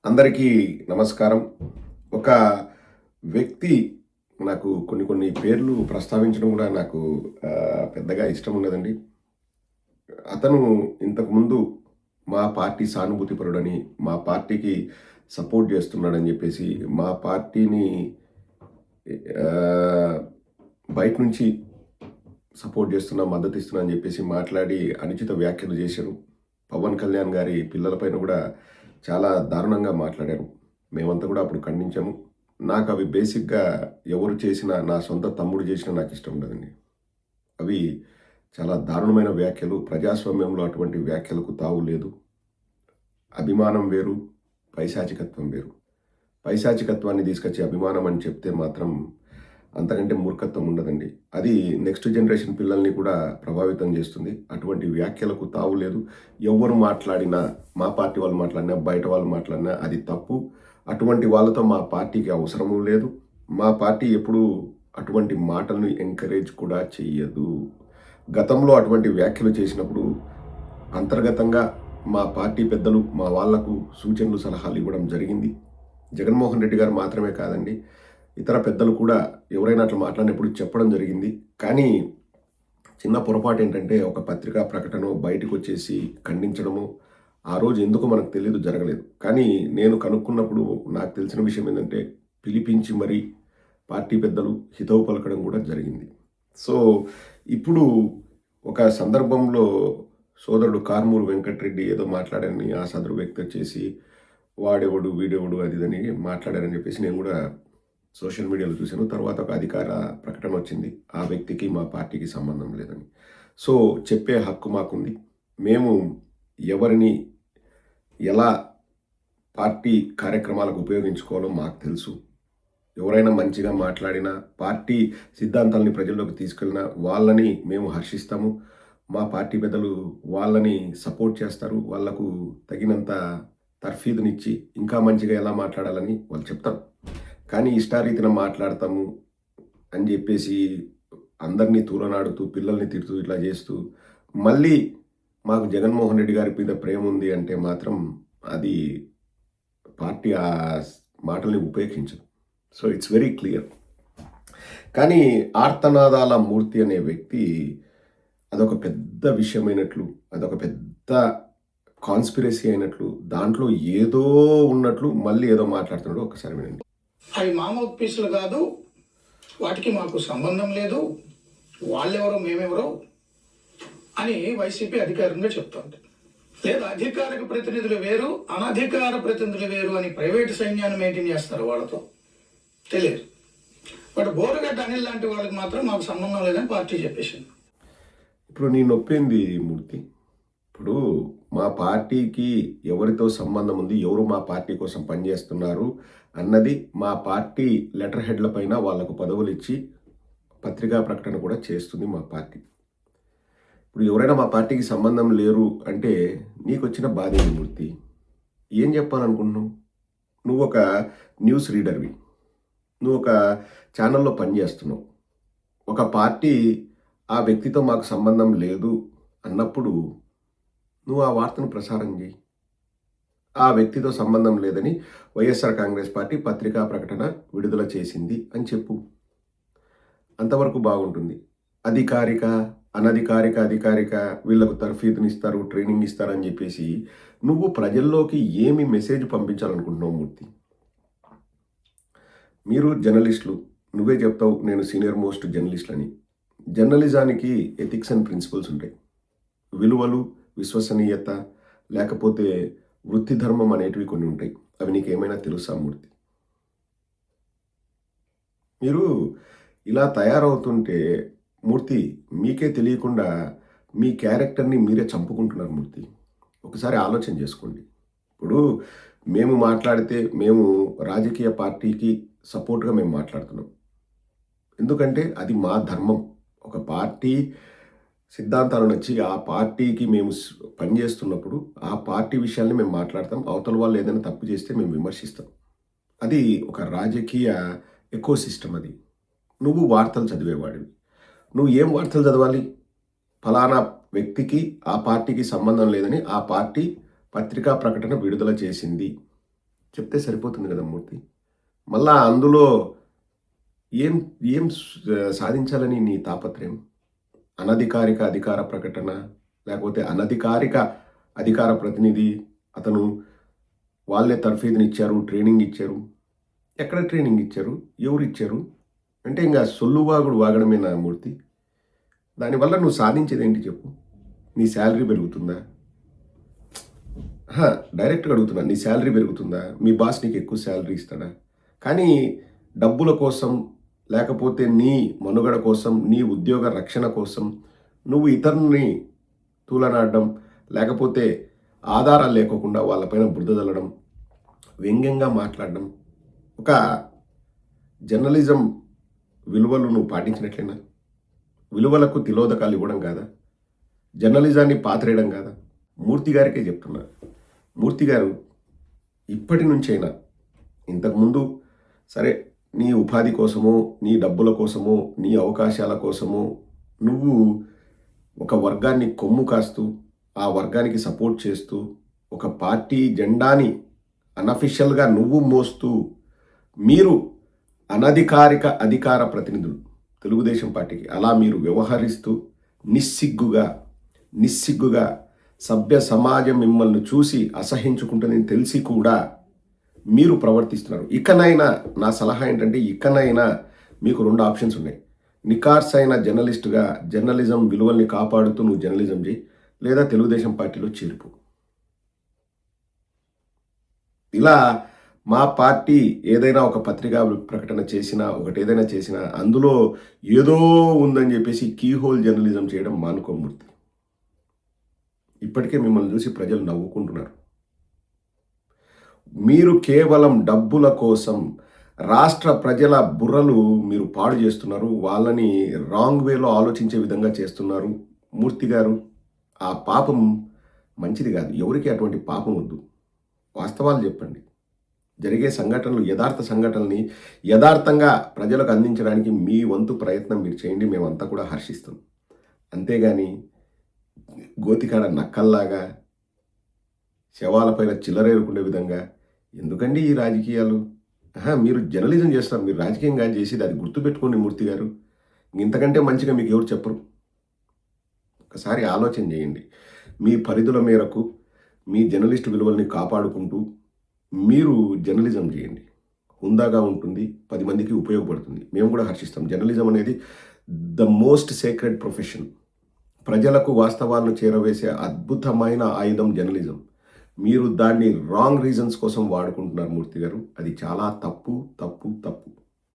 అందరికీ నమస్కారం. ఒక వ్యక్తి నాకు కొన్ని పేర్లు ప్రస్తావించడం కూడా నాకు పెద్దగా ఇష్టం ఉండదండి. అతను ఇంతకుముందు మా పార్టీ సానుభూతిపరుడని, మా పార్టీకి సపోర్ట్ చేస్తున్నాడని చెప్పేసి, మా పార్టీని ఆహ్, బయట నుంచి సపోర్ట్ చేస్తున్నా, మద్దతిస్తున్నా అని చెప్పేసి మాట్లాడి అనుచిత వ్యాఖ్యలు చేశారు. పవన్ కళ్యాణ్ గారి పిల్లలపైన కూడా చాలా దారుణంగా మాట్లాడారు. మేమంతా కూడా అప్పుడు ఖండించాము. నాకు అవి బేసిక్‌గా ఎవరు చేసినా, నా సొంత తమ్ముడు చేసినా నాకిష్టం ఉండదండి. అవి చాలా దారుణమైన వ్యాఖ్యలు. ప్రజాస్వామ్యంలో అటువంటి వ్యాఖ్యలకు తావు లేదు. అభిమానం వేరు, పైశాచికత్వం వేరు. పైశాచికత్వాన్ని తీసుకొచ్చి అభిమానం అని చెప్తే మాత్రం అంతకంటే మూర్ఖత్వం ఉండదండి. అది నెక్స్ట్ జనరేషన్ పిల్లల్ని కూడా ప్రభావితం చేస్తుంది. అటువంటి వ్యాఖ్యలకు తావు లేదు. ఎవ్వరు మాట్లాడినా, మా పార్టీ వాళ్ళు మాట్లాడినా, బయట వాళ్ళు మాట్లాడినా అది తప్పు. అటువంటి వాళ్ళతో మా పార్టీకి అవసరము లేదు. మా పార్టీ ఎప్పుడూ అటువంటి మాటలను ఎంకరేజ్ కూడా చెయ్యదు. గతంలో అటువంటి వ్యాఖ్యలు చేసినప్పుడు అంతర్గతంగా మా పార్టీ పెద్దలు మా వాళ్లకు సూచనలు, సలహాలు ఇవ్వడం జరిగింది. జగన్మోహన్ రెడ్డి గారు మాత్రమే కాదండి, ఇతర పెద్దలు కూడా ఎవరైనా అట్లా మాట్లాడినప్పుడు చెప్పడం జరిగింది. కానీ చిన్న పొరపాటు ఏంటంటే, ఒక పత్రికా ప్రకటన బయటకు వచ్చేసి ఖండించడము ఆ రోజు ఎందుకో మనకు తెలియదు, జరగలేదు. కానీ నేను కనుక్కున్నప్పుడు నాకు తెలిసిన విషయం ఏంటంటే, పిలిపించి మరీ పార్టీ పెద్దలు హితవు పలకడం కూడా జరిగింది. సో ఇప్పుడు ఒక సందర్భంలో సోదరుడు కార్మూరు వెంకటరెడ్డి ఏదో మాట్లాడని ఆ సదరు వ్యక్తి వచ్చేసి వాడెవడు వీడెవడు అది ఇదని మాట్లాడారని చెప్పేసి నేను కూడా సోషల్ మీడియాలో చూశాను. తర్వాత ఒక అధికార ప్రకటన వచ్చింది, ఆ వ్యక్తికి మా పార్టీకి సంబంధం లేదని. సో చెప్పే హక్కు మాకుంది. మేము ఎవరిని ఎలా పార్టీ కార్యక్రమాలకు ఉపయోగించుకోవాలో మాకు తెలుసు. ఎవరైనా మంచిగా మాట్లాడినా, పార్టీ సిద్ధాంతాలని ప్రజల్లోకి తీసుకెళ్ళినా వాళ్ళని మేము హర్షిస్తాము. మా పార్టీ పెద్దలు వాళ్ళని సపోర్ట్ చేస్తారు. వాళ్లకు తగినంత తర్ఫీదునిచ్చి ఇంకా మంచిగా ఎలా మాట్లాడాలని వాళ్ళు చెప్తారు. కానీ ఇష్టారీతిన మాట్లాడతాము అని చెప్పేసి అందరినీ తూలనాడుతూ, పిల్లల్ని తిడుతూ, ఇట్లా చేస్తూ మళ్ళీ మాకు జగన్మోహన్ రెడ్డి గారి మీద ప్రేమ ఉంది అంటే మాత్రం అది పార్టీ ఆ మాటల్ని ఉపేక్షించదు. So it's very clear. కానీ ఆర్తనాదాల మూర్తి అనే వ్యక్తి అదొక పెద్ద విషయమైనట్లు, అదొక పెద్ద కాన్స్పిరసీ అయినట్లు, దాంట్లో ఏదో ఉన్నట్లు మళ్ళీ ఏదో మాట్లాడుతున్నాడు. ఒకసారి వినండి. అవి మా మౌత్ పీసులు కాదు, వాటికి మాకు సంబంధం లేదు, వాళ్ళెవరో మేమెవరో అని వైసీపీ అధికారంగా చెప్తోంది. లేదా అధికారిక ప్రతినిధులు వేరు, అనధికార ప్రతినిధులు వేరు అని ప్రైవేటు సైన్యాన్ని మెయింటైన్ చేస్తారు. వాళ్ళతో తెలియదు. బట్ బోరుగడ్డ అనిల్ లాంటి వాళ్ళకి మాత్రం మాకు సంబంధం లేదని పార్టీ చెప్పేసింది. ఇప్పుడు నేను నొప్పింది మూర్తి. ఇప్పుడు మా పార్టీకి ఎవరితో సంబంధం ఉంది, ఎవరు మా పార్టీ కోసం పనిచేస్తున్నారు అన్నది మా పార్టీ లెటర్ హెడ్ల పైన వాళ్లకు పదవులు ఇచ్చి పత్రికా ప్రకటన కూడా చేస్తుంది మా పార్టీ. ఇప్పుడు ఎవరైనా మా పార్టీకి సంబంధం లేరు అంటే నీకు వచ్చిన బాధ ఏంటి మూర్తి? ఏం చెప్పాలనుకుంటున్నావు? నువ్వు ఒక న్యూస్ రీడర్వి, నువ్వు ఒక ఛానల్లో పనిచేస్తున్నావు. ఒక పార్టీ ఆ వ్యక్తితో మాకు సంబంధం లేదు అన్నప్పుడు నువ్వు ఆ వార్తను ప్రసారం చేయి. ఆ వ్యక్తితో సంబంధం లేదని వైఎస్ఆర్ కాంగ్రెస్ పార్టీ పత్రికా ప్రకటన విడుదల చేసింది అని చెప్పు. అంతవరకు బాగుంటుంది. అధికారిక, అనధికారిక, అధికారిక వీళ్ళకు తర్ఫీదునిస్తారు, ట్రైనింగ్ ఇస్తారని చెప్పేసి నువ్వు ప్రజల్లోకి ఏమి మెసేజ్ పంపించాలనుకుంటున్నావు మూర్తి? మీరు జర్నలిస్టులు, నువ్వే చెప్తావు నేను సీనియర్ మోస్ట్ జర్నలిస్ట్ అని. జర్నలిజానికి ఎథిక్స్ అండ్ ప్రిన్సిపల్స్ ఉంటాయి. విలువలు, విశ్వసనీయత, లేకపోతే వృత్తి ధర్మం అనేటివి కొన్ని ఉంటాయి. అవి నీకు ఏమైనా తెలుసా మూర్తి? మీరు ఇలా తయారవుతుంటే మూర్తి మీకే తెలియకుండా మీ క్యారెక్టర్ని మీరే చంపుకుంటున్నారు మూర్తి. ఒకసారి ఆలోచన చేసుకోండి. ఇప్పుడు మేము మాట్లాడితే మేము రాజకీయ పార్టీకి సపోర్ట్గా మేము మాట్లాడుతున్నాం. ఎందుకంటే అది మా ధర్మం. ఒక పార్టీ సిద్ధాంతాలను వచ్చి ఆ పార్టీకి మేము పనిచేస్తున్నప్పుడు ఆ పార్టీ విషయాల్ని మేము మాట్లాడతాం. అవతల వాళ్ళు ఏదైనా తప్పు చేస్తే మేము విమర్శిస్తాం. అది ఒక రాజకీయ ఎకో సిస్టమ్. అది నువ్వు వార్తలు చదివేవాడివి. నువ్వు ఏం వార్తలు చదవాలి? ఫలానా వ్యక్తికి ఆ పార్టీకి సంబంధం లేదని ఆ పార్టీ పత్రికా ప్రకటన విడుదల చేసింది. చెప్తే సరిపోతుంది కదా మూర్తి. మళ్ళా అందులో ఏం ఏం సాధించాలని నీ తాపత్రయం? అనధికారిక అధికార ప్రకటన, లేకపోతే అనధికారిక అధికార ప్రతినిధి అతను, వాళ్ళే తర్ఫీదునిచ్చారు, ట్రైనింగ్ ఇచ్చారు. ఎక్కడ ట్రైనింగ్ ఇచ్చారు? ఎవరిచ్చారు? అంటే ఇంక సొల్లువాగుడు వాగడమేనా మూర్తి? దానివల్ల నువ్వు సాధించేదేంటి చెప్పు? నీ శాలరీ పెరుగుతుందా? అహా! డైరెక్ట్‌గా అడుగుతున్నా. నీ శాలరీ పెరుగుతుందా? మీ బాస్ నీకు ఎక్కువ శాలరీ ఇస్తాడా? కానీ డబ్బుల కోసం, లేకపోతే నీ మనుగడ కోసం, నీ ఉద్యోగ రక్షణ కోసం నువ్వు ఇతరులని తూలనాడడం, లేకపోతే ఆధారాలు లేకోకుండా వాళ్ళపైన బురద జల్లడం, వ్యంగ్యంగా మాట్లాడడం, ఒక జర్నలిజం విలువలు నువ్వు పాటించినట్లేనా? విలువలకు తిలోదకాలు ఇవ్వడం కాదా? జర్నలిజాన్ని పాతరేయడం కాదా? మూర్తి గారికే చెప్తున్నా. మూర్తి గారు ఇప్పటి నుంచైనా, ఇంతకుముందు సరే నీ ఉపాధి కోసమో, నీ డబ్బుల కోసమో, నీ అవకాశాల కోసమో నువ్వు ఒక వర్గాన్ని కొమ్ము కాస్తూ, ఆ వర్గానికి సపోర్ట్ చేస్తూ, ఒక పార్టీ జెండాని అనఫిషియల్‌గా నువ్వు మోస్తూ, మీరు అనధికారిక అధికార ప్రతినిధులు తెలుగుదేశం పార్టీకి అలా మీరు వ్యవహరిస్తూ నిస్సిగ్గుగా సభ్య సమాజం మిమ్మల్ని చూసి అసహించుకుంటుందని తెలిసి కూడా మీరు ప్రవర్తిస్తున్నారు. ఇకనైనా నా సలహా ఏంటంటే, ఇకనైనా మీకు 2 ఆప్షన్స్ ఉన్నాయి. నికార్సైన జర్నలిస్టుగా జర్నలిజం విలువల్ని కాపాడుతూ నువ్వు జర్నలిజం చేయి, లేదా తెలుగుదేశం పార్టీలో చేరిపో. ఇలా మా పార్టీ ఏదైనా ఒక పత్రికా ప్రకటన చేసినా, ఒకటేదైనా చేసినా అందులో ఏదో ఉందని చెప్పేసి కీ హోల్ జర్నలిజం చేయడం మానుకోమూర్తి. ఇప్పటికే మిమ్మల్ని చూసి ప్రజలు నవ్వుకుంటున్నారు. మీరు కేవలం డబ్బుల కోసం రాష్ట్ర ప్రజల బుర్రలు మీరు పాడు చేస్తున్నారు. వాళ్ళని రాంగ్ వేలో ఆలోచించే విధంగా చేస్తున్నారు. మూర్తి గారు, ఆ పాపం మంచిది కాదు. ఎవరికి అటువంటి పాపం వద్దు. వాస్తవాలు చెప్పండి. జరిగే సంఘటనలు, యథార్థ సంఘటనల్ని యథార్థంగా ప్రజలకు అందించడానికి మీ వంతు ప్రయత్నం మీరు చేయండి. మేమంతా కూడా హర్షిస్తాం. అంతేగాని గోతికాడ నక్కల్లాగా శవాలపైన చిల్లరేరుకునే విధంగా ఎందుకండి ఈ రాజకీయాలు? మీరు జర్నలిజం చేస్తారు, మీరు రాజకీయం కాదు చేసేది. అది గుర్తుపెట్టుకోండి మూర్తి గారు. ఇంతకంటే మంచిగా మీకు ఎవరు చెప్పరు. ఒకసారి ఆలోచన చేయండి. మీ పరిధుల మేరకు మీ జర్నలిస్టు విలువల్ని కాపాడుకుంటూ మీరు జర్నలిజం చేయండి. హుందాగా ఉంటుంది, 10 మందికి ఉపయోగపడుతుంది. మేము కూడా హర్షిస్తాం. జర్నలిజం అనేది ద మోస్ట్ సేక్రెడ్ ప్రొఫెషన్. ప్రజలకు వాస్తవాలను చేరవేసే అద్భుతమైన ఆయుధం జర్నలిజం. మీరు దాన్ని రాంగ్ రీజన్స్ కోసం వాడుకుంటున్నారు మూర్తి గారు. అది చాలా తప్పు.